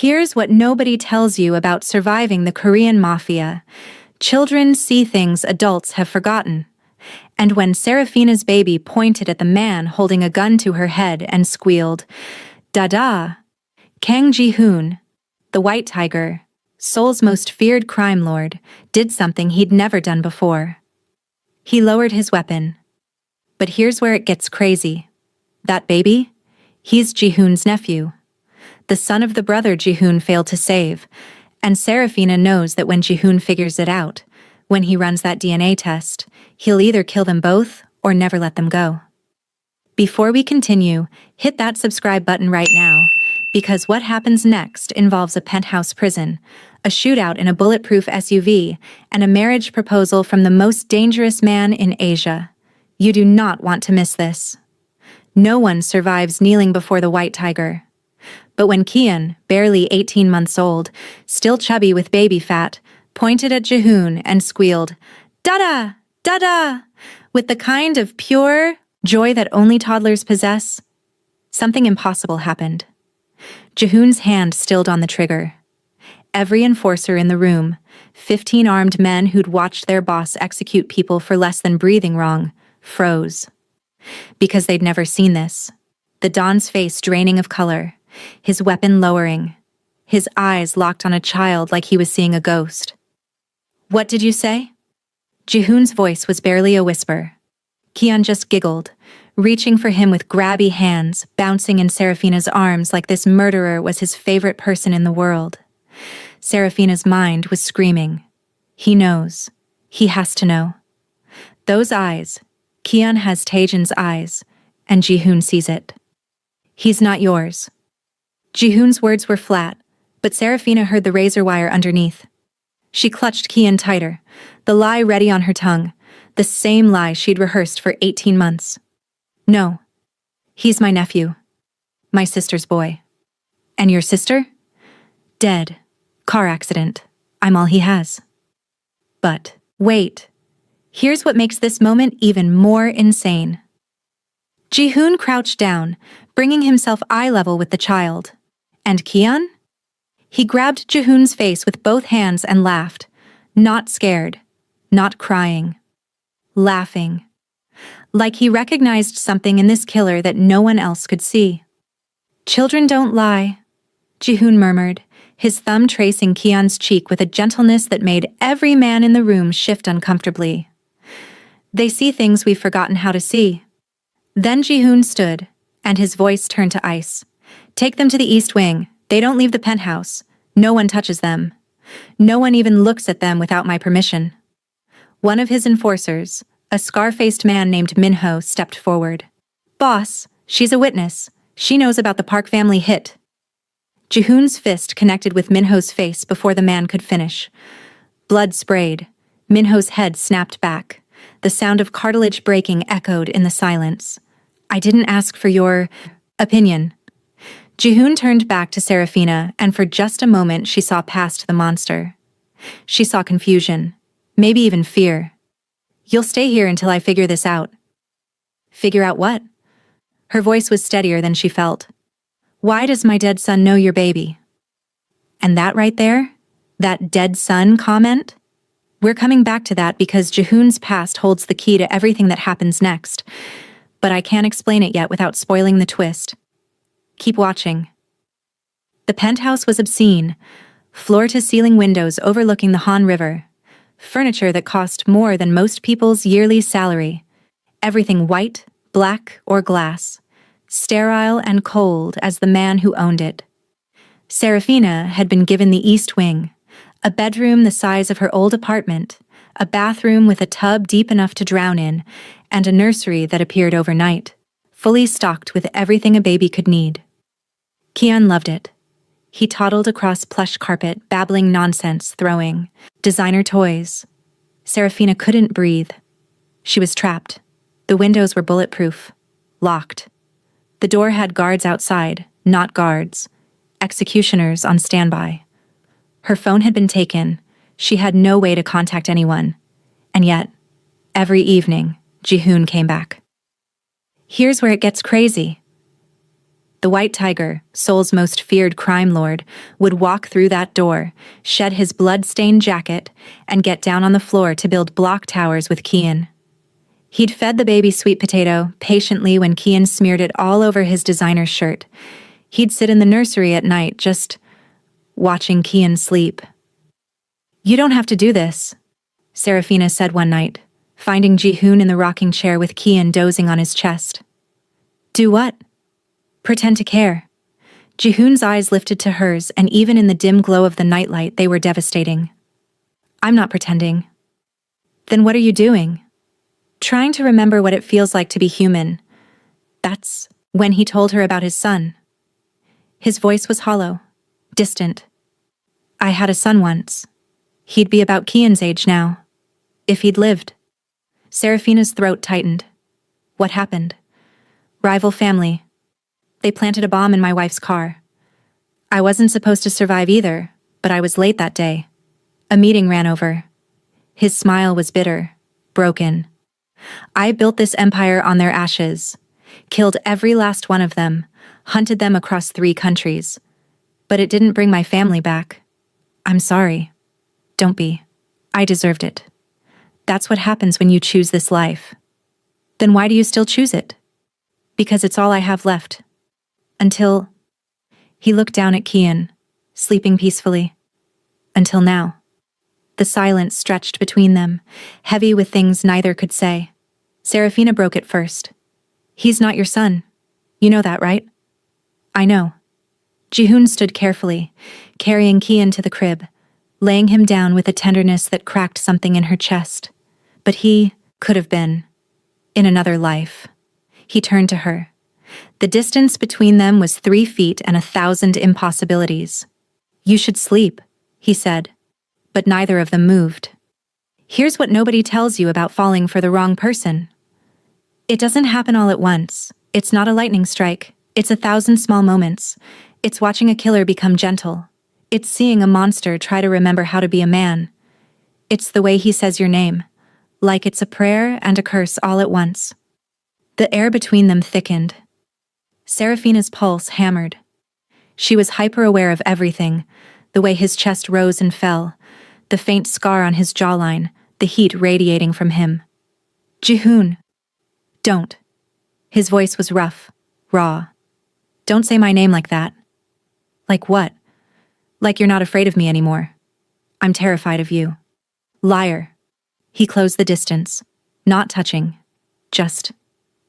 Here's what nobody tells you about surviving the Korean Mafia. Children see things adults have forgotten. And when Serafina's baby pointed at the man holding a gun to her head and squealed, "Dada!" Kang Ji-hoon, the White Tiger, Seoul's most feared crime lord, did something he'd never done before. He lowered his weapon. But here's where it gets crazy. That baby? He's Ji-hoon's nephew. The son of the brother Ji-hoon failed to save, and Serafina knows that when Ji-hoon figures it out, when he runs that DNA test, he'll either kill them both or never let them go. Before we continue, hit that subscribe button right now, because what happens next involves a penthouse prison, a shootout in a bulletproof SUV, and a marriage proposal from the most dangerous man in Asia. You do not want to miss this. No one survives kneeling before the White Tiger. But when Kian, barely 18 months old, still chubby with baby fat, pointed at Ji-hoon and squealed, "Dada! Dada!" with the kind of pure joy that only toddlers possess, something impossible happened. Ji-hoon's hand stilled on the trigger. Every enforcer in the room, 15 armed men who'd watched their boss execute people for less than breathing wrong, froze. Because they'd never seen this. The Don's face draining of color, his weapon lowering, his eyes locked on a child like he was seeing a ghost. "What did you say?" Ji-hoon's voice was barely a whisper. Kian just giggled, reaching for him with grabby hands, bouncing in Serafina's arms like this murderer was his favorite person in the world. Serafina's mind was screaming. He knows. He has to know. Those eyes. Kian has Taejin's eyes, and Ji-hoon sees it. "He's not yours." Ji-hoon's words were flat, but Serafina heard the razor wire underneath. She clutched Kian tighter, the lie ready on her tongue, the same lie she'd rehearsed for 18 months. "No. He's my nephew. My sister's boy." "And your sister?" "Dead. Car accident. I'm all he has." But, wait. Here's what makes this moment even more insane. Ji-hoon crouched down, bringing himself eye level with the child. And Kian? He grabbed Ji-hoon's face with both hands and laughed. Not scared. Not crying. Laughing. Like he recognized something in this killer that no one else could see. "Children don't lie," Ji-hoon murmured, his thumb tracing Kian's cheek with a gentleness that made every man in the room shift uncomfortably. "They see things we've forgotten how to see." Then Ji-hoon stood, and his voice turned to ice. "Take them to the East Wing. They don't leave the penthouse. No one touches them. No one even looks at them without my permission." One of his enforcers, a scar-faced man named Minho, stepped forward. "Boss, she's a witness. She knows about the Park family hit." Ji-hoon's fist connected with Minho's face before the man could finish. Blood sprayed. Minho's head snapped back. The sound of cartilage breaking echoed in the silence. "I didn't ask for your opinion." Ji-hoon turned back to Serafina, and for just a moment she saw past the monster. She saw confusion, maybe even fear. "You'll stay here until I figure this out." "Figure out what?" Her voice was steadier than she felt. "Why does my dead son know your baby?" And that right there, that dead son comment? We're coming back to that because Ji-hoon's past holds the key to everything that happens next. But I can't explain it yet without spoiling the twist. Keep watching. The penthouse was obscene, floor-to-ceiling windows overlooking the Han River, furniture that cost more than most people's yearly salary, everything white, black, or glass, sterile and cold as the man who owned it. Serafina had been given the East Wing, a bedroom the size of her old apartment, a bathroom with a tub deep enough to drown in, and a nursery that appeared overnight, fully stocked with everything a baby could need. Kian loved it. He toddled across plush carpet, babbling nonsense, throwing designer toys. Serafina couldn't breathe. She was trapped. The windows were bulletproof, locked. The door had guards outside, not guards, executioners on standby. Her phone had been taken. She had no way to contact anyone. And yet, every evening, Ji-hoon came back. Here's where it gets crazy. The White Tiger, Seoul's most feared crime lord, would walk through that door, shed his blood-stained jacket, and get down on the floor to build block towers with Kian. He'd fed the baby sweet potato patiently when Kian smeared it all over his designer shirt. He'd sit in the nursery at night just watching Kian sleep. "You don't have to do this," Serafina said one night, finding Ji-hoon in the rocking chair with Kian dozing on his chest. "Do what?" "Pretend to care." Ji-hoon's eyes lifted to hers, and even in the dim glow of the nightlight they were devastating. "I'm not pretending." "Then what are you doing?" "Trying to remember what it feels like to be human." That's when he told her about his son. His voice was hollow, distant. "I had a son once. He'd be about Kian's age now. If he'd lived." Serafina's throat tightened. "What happened?" "Rival family. They planted a bomb in my wife's car. I wasn't supposed to survive either, but I was late that day. A meeting ran over." His smile was bitter, broken. "I built this empire on their ashes, killed every last one of them, hunted them across 3 countries. But it didn't bring my family back. I'm sorry. Don't be. I deserved it. That's what happens when you choose this life." "Then why do you still choose it?" "Because it's all I have left. Until..." He looked down at Kian, sleeping peacefully. "Until now." The silence stretched between them, heavy with things neither could say. Serafina broke it first. "He's not your son. You know that, right?" "I know." Ji-hoon stood carefully, carrying Kian to the crib, laying him down with a tenderness that cracked something in her chest. But he could have been in another life. He turned to her. The distance between them was 3 feet and 1,000 impossibilities. "You should sleep," he said, but neither of them moved. "Here's what nobody tells you about falling for the wrong person. It doesn't happen all at once. It's not a lightning strike. It's 1,000 small moments. It's watching a killer become gentle. It's seeing a monster try to remember how to be a man. It's the way he says your name, like it's a prayer and a curse all at once." The air between them thickened. Serafina's pulse hammered. She was hyper-aware of everything, the way his chest rose and fell, the faint scar on his jawline, the heat radiating from him. "Ji-hoon. Don't." His voice was rough, raw. "Don't say my name like that." "Like what?" "Like you're not afraid of me anymore." "I'm terrified of you." "Liar." He closed the distance, not touching, just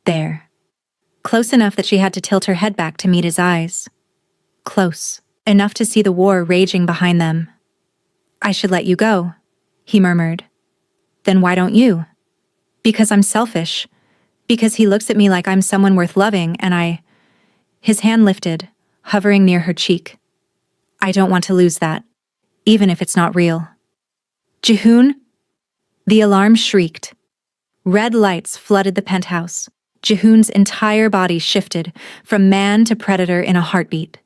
there. Close enough that she had to tilt her head back to meet his eyes. Close enough to see the war raging behind them. "I should let you go," he murmured. "Then why don't you?" "Because I'm selfish. Because he looks at me like I'm someone worth loving, and I..." His hand lifted, hovering near her cheek. "I don't want to lose that, even if it's not real." "Ji-hoon?" The alarm shrieked. Red lights flooded the penthouse. Ji-hoon's entire body shifted, from man to predator in a heartbeat.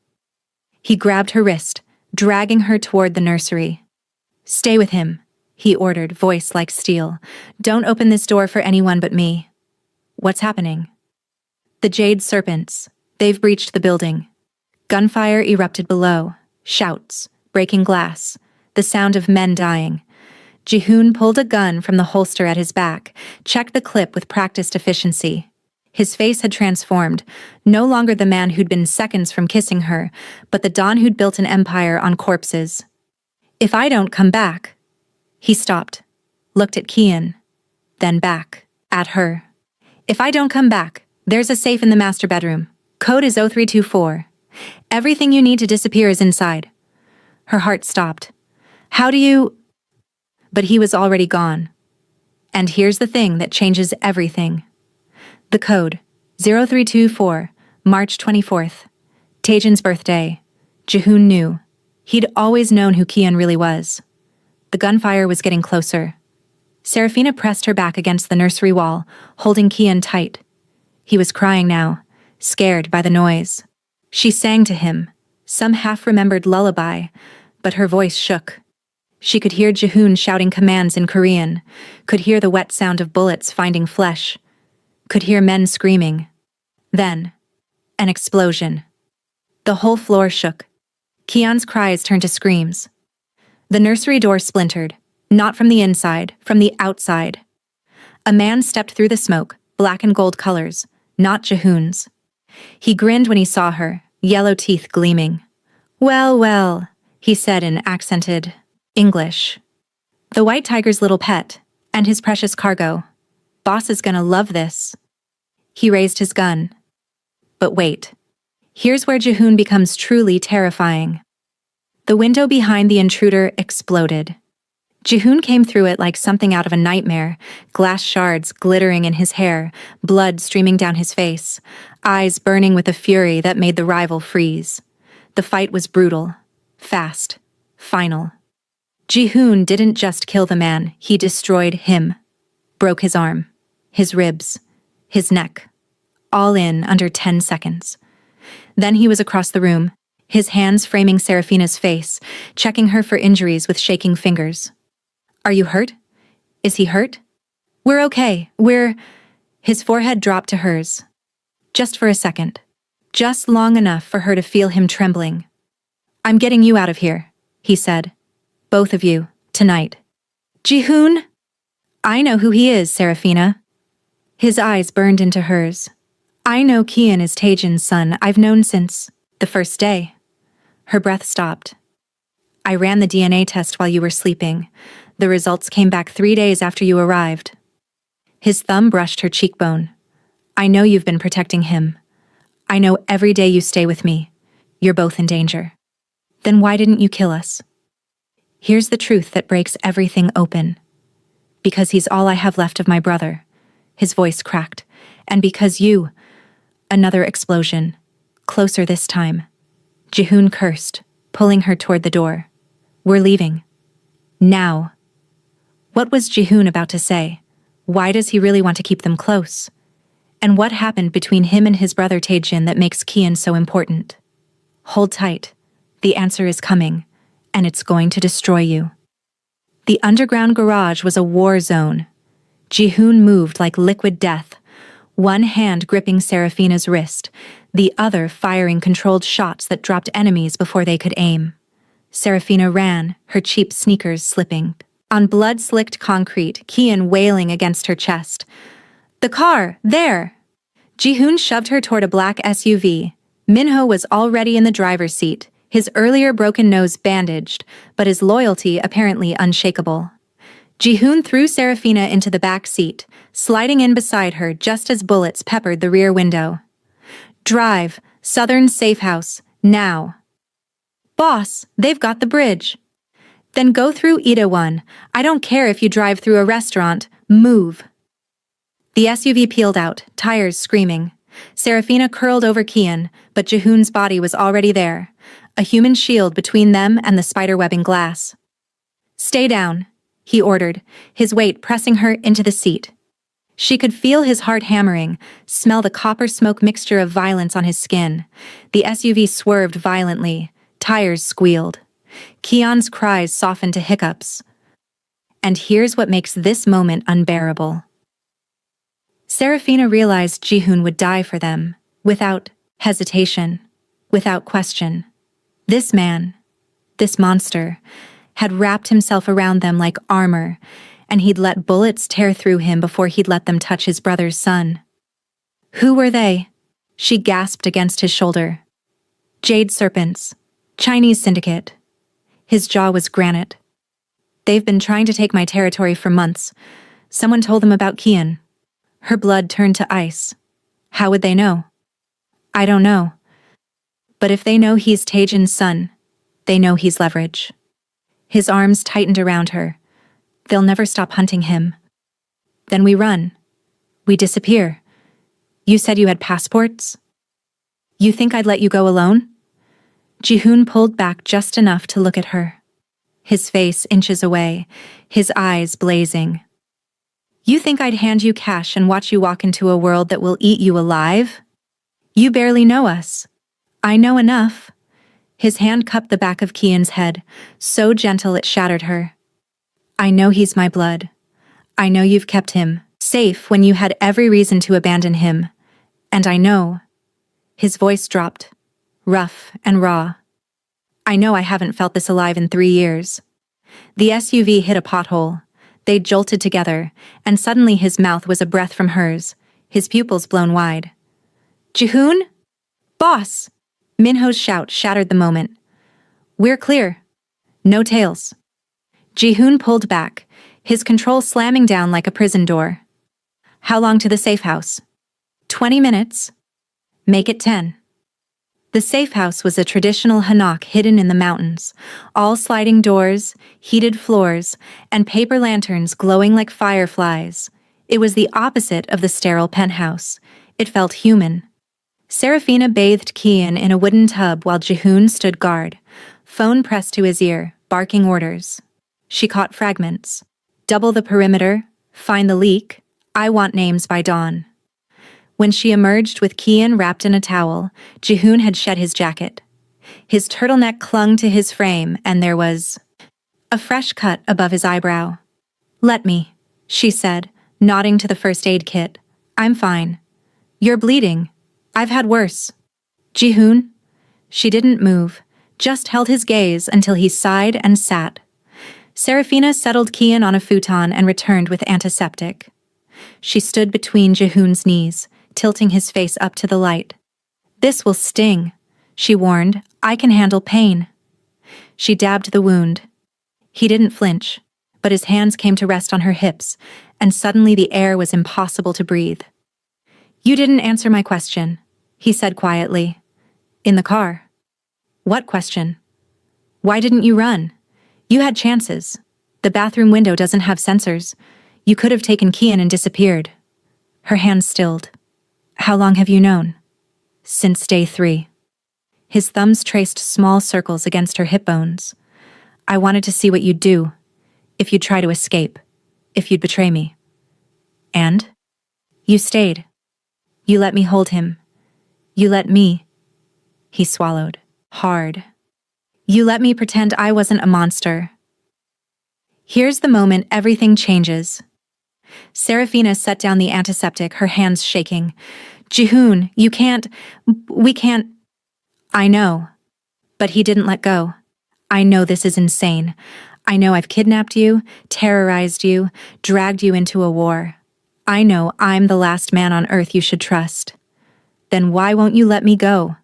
He grabbed her wrist, dragging her toward the nursery. "Stay with him," he ordered, voice like steel. "Don't open this door for anyone but me." "What's happening?" "The Jade Serpents. They've breached the building." Gunfire erupted below, shouts, breaking glass, the sound of men dying. Ji-hoon pulled a gun from the holster at his back, checked the clip with practiced efficiency. His face had transformed, no longer the man who'd been seconds from kissing her, but the Don who'd built an empire on corpses. "If I don't come back..." He stopped, looked at Kian, then back at her. "If I don't come back, there's a safe in the master bedroom. Code is 0324. Everything you need to disappear is inside." Her heart stopped. "How do you..." But he was already gone. And here's the thing that changes everything. The code, 0324, March 24th. Taejin's birthday. Ji-hoon knew. He'd always known who Kian really was. The gunfire was getting closer. Serafina pressed her back against the nursery wall, holding Kian tight. He was crying now, scared by the noise. She sang to him, some half-remembered lullaby, but her voice shook. She could hear Ji-hoon shouting commands in Korean, could hear the wet sound of bullets finding flesh, could hear men screaming. Then, an explosion. The whole floor shook. Kian's cries turned to screams. The nursery door splintered, not from the inside, from the outside. A man stepped through the smoke, black and gold colors, not Jihoon's. He grinned when he saw her, yellow teeth gleaming. "Well, well," he said in accented English. "The white tiger's little pet, and his precious cargo. Boss is gonna love this." He raised his gun. But wait. Here's where Jihoon becomes truly terrifying. The window behind the intruder exploded. Jihoon came through it like something out of a nightmare, glass shards glittering in his hair, blood streaming down his face, eyes burning with a fury that made the rival freeze. The fight was brutal, fast, final. Jihoon didn't just kill the man, he destroyed him. Broke his arm, his ribs, his neck, all in under 10 seconds. Then he was across the room, his hands framing Serafina's face, checking her for injuries with shaking fingers. "Are you hurt? Is he hurt?" "We're okay, His forehead dropped to hers. Just for a second. Just long enough for her to feel him trembling. "I'm getting you out of here," he said. "Both of you, tonight." "Jihoon?" "I know who he is, Serafina." His eyes burned into hers. "I know Kian is Taejin's son. I've known since the first day." Her breath stopped. "I ran the DNA test while you were sleeping. The results came back 3 days after you arrived." His thumb brushed her cheekbone. "I know you've been protecting him. I know every day you stay with me, you're both in danger. Then why didn't you kill us?" "Here's the truth that breaks everything open. Because he's all I have left of my brother." His voice cracked. "And because you..." Another explosion. Closer this time. Jihoon cursed, pulling her toward the door. "We're leaving. Now." What was Jihoon about to say? Why does he really want to keep them close? And what happened between him and his brother Taejin that makes Kian so important? Hold tight. The answer is coming, and it's going to destroy you. The underground garage was a war zone. Jihoon moved like liquid death, one hand gripping Serafina's wrist, the other firing controlled shots that dropped enemies before they could aim. Serafina ran, her cheap sneakers slipping. On blood-slicked concrete, Kian wailing against her chest. "The car! There!" Jihoon shoved her toward a black SUV. Minho was already in the driver's seat, his earlier broken nose bandaged, but his loyalty apparently unshakable. Jihoon threw Serafina into the back seat, sliding in beside her just as bullets peppered the rear window. "Drive, Southern Safe House, now." "Boss, they've got the bridge." "Then go through Itaewon. I don't care if you drive through a restaurant. Move." The SUV peeled out, tires screaming. Serafina curled over Kian, but Jihoon's body was already there, a human shield between them and the spiderwebbing glass. "Stay down," he ordered, his weight pressing her into the seat. She could feel his heart hammering, smell the copper smoke mixture of violence on his skin. The SUV swerved violently, tires squealed. Kian's cries softened to hiccups. And here's what makes this moment unbearable. Serafina realized Jihoon would die for them, without hesitation, without question. This man, this monster, had wrapped himself around them like armor, and he'd let bullets tear through him before he'd let them touch his brother's son. Who were they? She gasped against his shoulder. "Jade serpents. Chinese syndicate." His jaw was granite. "They've been trying to take my territory for months. Someone told them about Kian." Her blood turned to ice. How would they know? "I don't know. But if they know he's Taejin's son, they know he's leverage." His arms tightened around her. "They'll never stop hunting him." "Then we run. We disappear. You said you had passports? You think I'd let you go alone?" Jihoon pulled back just enough to look at her. His face inches away, his eyes blazing. "You think I'd hand you cash and watch you walk into a world that will eat you alive? You barely know us." "I know enough." His hand cupped the back of Kian's head, so gentle it shattered her. "I know he's my blood. I know you've kept him safe when you had every reason to abandon him. And I know..." His voice dropped. rough and raw. I know I haven't felt this alive in 3 years. The SUV hit a pothole. They jolted together, and suddenly his mouth was a breath from hers, his pupils blown wide. Jihoon? Boss! Minho's shout shattered the moment. We're clear. No tails. Jihoon pulled back, his control slamming down like a prison door. How long to the safe house? 20 minutes. Make it 10. The safe house was a traditional hanok hidden in the mountains, all sliding doors, heated floors, and paper lanterns glowing like fireflies. It was the opposite of the sterile penthouse. It felt human. Serafina bathed Kian in a wooden tub while Jihoon stood guard, phone pressed to his ear, barking orders. She caught fragments. Double the perimeter, find the leak, I want names by dawn. When she emerged with Kian wrapped in a towel, Jihoon had shed his jacket. His turtleneck clung to his frame, and there was a fresh cut above his eyebrow. Let me, she said, nodding to the first aid kit. I'm fine. You're bleeding. I've had worse. Jihoon? She didn't move, just held his gaze until he sighed and sat. Serafina settled Kian on a futon and returned with antiseptic. She stood between Jihoon's knees, tilting his face up to the light. This will sting, she warned. I can handle pain. She dabbed the wound. He didn't flinch, but his hands came to rest on her hips, and suddenly the air was impossible to breathe. You didn't answer my question, he said quietly. In the car. What question? Why didn't you run? You had chances. The bathroom window doesn't have sensors. You could have taken Kian and disappeared. Her hands stilled. How long have you known? Since day 3. His thumbs traced small circles against her hip bones. I wanted to see what you'd do. If you'd try to escape. If you'd betray me. And? You stayed. You let me hold him. You let me. He swallowed. Hard. You let me pretend I wasn't a monster. Here's the moment everything changes. Serafina set down the antiseptic, her hands shaking. Jihoon, you can't. We can't. I know. But he didn't let go. I know this is insane. I know I've kidnapped you, terrorized you, dragged you into a war. I know I'm the last man on earth you should trust. Then why won't you let me go?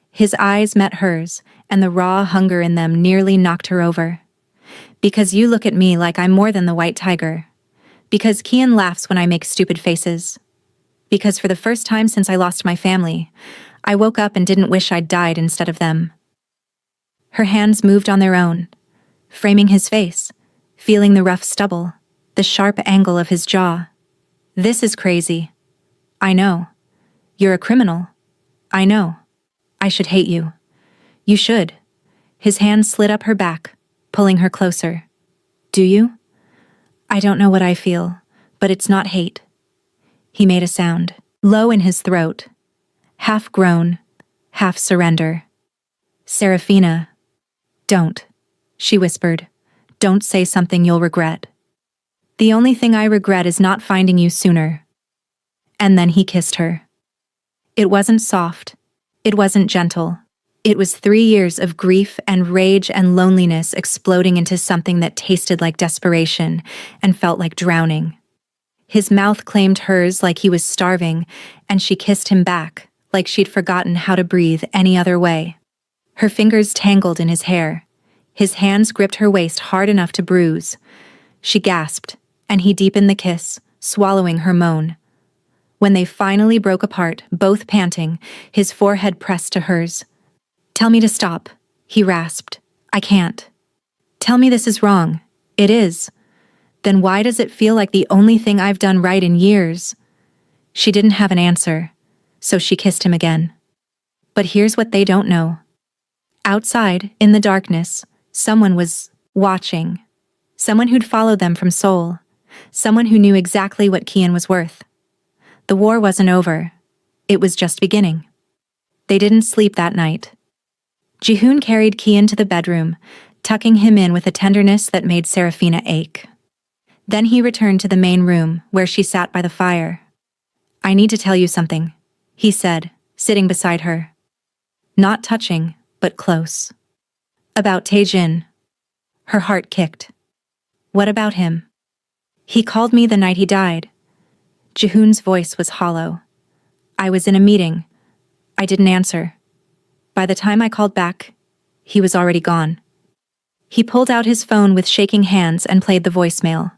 His eyes met hers, and the raw hunger in them nearly knocked her over. Because you look at me like I'm more than the white tiger. Because Kian laughs when I make stupid faces. Because for the first time since I lost my family, I woke up and didn't wish I'd died instead of them. Her hands moved on their own, framing his face, feeling the rough stubble, the sharp angle of his jaw. This is crazy. I know. You're a criminal. I know. I should hate you. You should. His hand slid up her back, pulling her closer. Do you? I don't know what I feel, but it's not hate. He made a sound, low in his throat, half groan, half surrender. Serafina. Don't, she whispered. Don't say something you'll regret. The only thing I regret is not finding you sooner. And then he kissed her. It wasn't soft. It wasn't gentle. It was 3 years of grief and rage and loneliness exploding into something that tasted like desperation and felt like drowning. His mouth claimed hers like he was starving, and she kissed him back, like she'd forgotten how to breathe any other way. Her fingers tangled in his hair. His hands gripped her waist hard enough to bruise. She gasped, and he deepened the kiss, swallowing her moan. When they finally broke apart, both panting, his forehead pressed to hers. Tell me to stop, he rasped. I can't. Tell me this is wrong. It is. Then why does it feel like the only thing I've done right in years? She didn't have an answer, so she kissed him again. But here's what they don't know. Outside, in the darkness, someone was watching. Someone who'd followed them from Seoul. Someone who knew exactly what Kian was worth. The war wasn't over. It was just beginning. They didn't sleep that night. Jihoon carried Kian to the bedroom, tucking him in with a tenderness that made Serafina ache. Then he returned to the main room, where she sat by the fire. I need to tell you something, he said, sitting beside her. Not touching, but close. About Taejin. Her heart kicked. What about him? He called me the night he died. Jihoon's voice was hollow. I was in a meeting. I didn't answer. By the time I called back, he was already gone. He pulled out his phone with shaking hands and played the voicemail.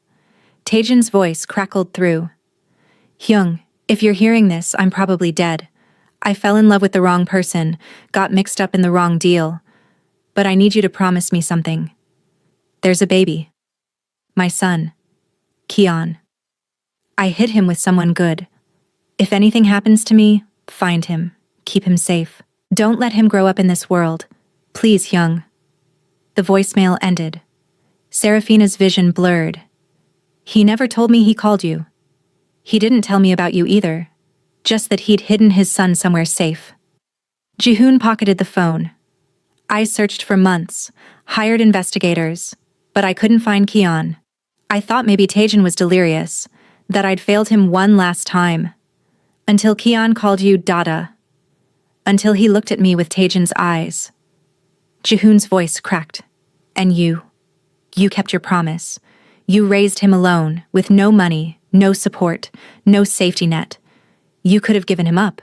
Taejin's voice crackled through. Hyung, if you're hearing this, I'm probably dead. I fell in love with the wrong person, got mixed up in the wrong deal. But I need you to promise me something. There's a baby. My son. Kian. I hid him with someone good. If anything happens to me, find him. Keep him safe. Don't let him grow up in this world. Please, Hyung. The voicemail ended. Seraphina's vision blurred. He never told me he called you. He didn't tell me about you either. Just that he'd hidden his son somewhere safe. Jihoon pocketed the phone. I searched for months, hired investigators, but I couldn't find Kian. I thought maybe Taejin was delirious, that I'd failed him one last time. Until Kian called you Dada. Until he looked at me with Taejin's eyes. Jihoon's voice cracked. And you kept your promise. You raised him alone, with no money, no support, no safety net. You could have given him up,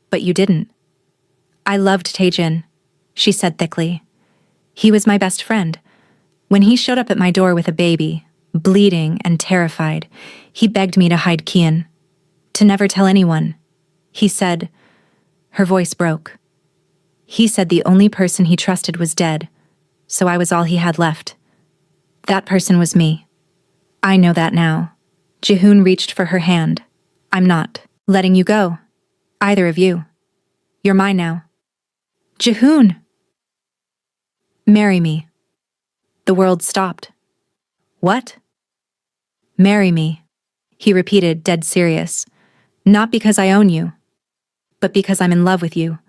but you didn't. I loved Taejin, she said thickly. He was my best friend. When he showed up at my door with a baby, bleeding and terrified, he begged me to hide Kian, to never tell anyone. He said, her voice broke. He said the only person he trusted was dead, so I was all he had left. That person was me. I know that now. Jihoon reached for her hand. I'm not letting you go. Either of you. You're mine now. Jihoon! Marry me. The world stopped. What? Marry me, he repeated, dead serious. Not because I own you, but because I'm in love with you,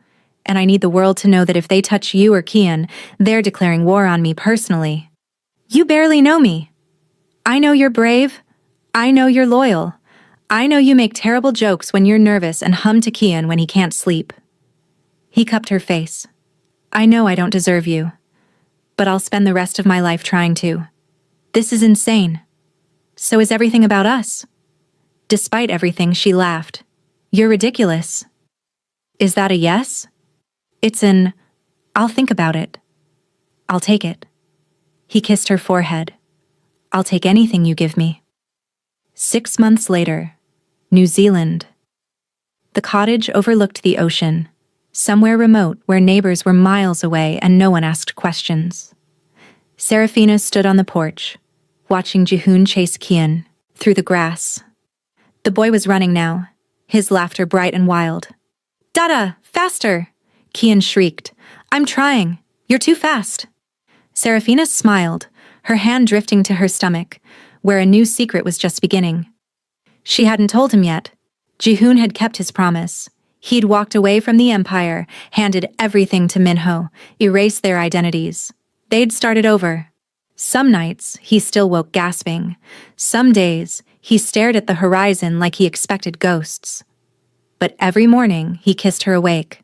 and I need the world to know that if they touch you or Kian, they're declaring war on me personally. You barely know me. I know you're brave. I know you're loyal. I know you make terrible jokes when you're nervous and hum to Kian when he can't sleep. He cupped her face. I know I don't deserve you, but I'll spend the rest of my life trying to. This is insane. So is everything about us. Despite everything, she laughed. You're ridiculous. Is that a yes? It's an, I'll think about it. I'll take it. He kissed her forehead. I'll take anything you give me. 6 months later, New Zealand. The cottage overlooked the ocean, somewhere remote where neighbors were miles away and no one asked questions. Seraphina stood on the porch, watching Jihoon chase Kian through the grass. The boy was running now, his laughter bright and wild. Dada, faster! Kian shrieked. I'm trying. You're too fast. Seraphina smiled, her hand drifting to her stomach, where a new secret was just beginning. She hadn't told him yet. Jihoon had kept his promise. He'd walked away from the empire, handed everything to Minho, erased their identities. They'd started over. Some nights, he still woke gasping. Some days, he stared at the horizon like he expected ghosts. But every morning, he kissed her awake.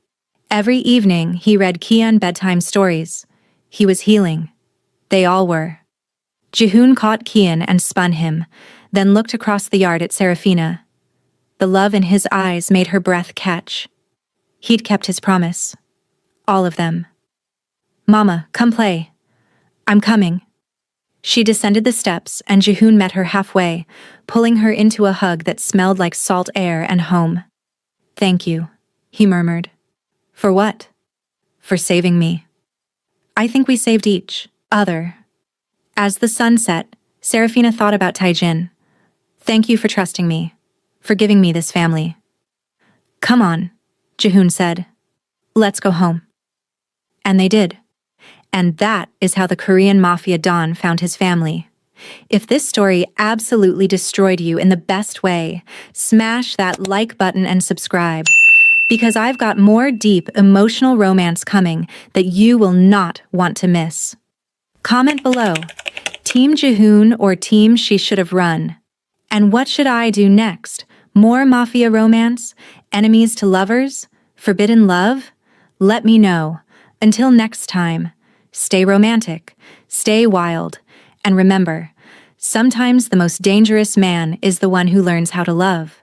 Every evening, he read Kian bedtime stories. He was healing. They all were. Jihoon caught Kian and spun him, then looked across the yard at Seraphina. The love in his eyes made her breath catch. He'd kept his promise. All of them. Mama, come play. I'm coming. She descended the steps and Jihoon met her halfway, pulling her into a hug that smelled like salt air and home. Thank you, he murmured. For what? For saving me. I think we saved each other. As the sun set, Seraphina thought about Taejin. Thank you for trusting me, for giving me this family. Come on, Jihoon said. Let's go home. And they did. And that is how the Korean Mafia Don found his family. If this story absolutely destroyed you in the best way, smash that like button and subscribe, because I've got more deep emotional romance coming that you will not want to miss. Comment below, Team Jihoon or Team She Should Have Run? And what should I do next? More Mafia romance? Enemies to lovers? Forbidden love? Let me know. Until next time, stay romantic, stay wild, and remember, sometimes the most dangerous man is the one who learns how to love.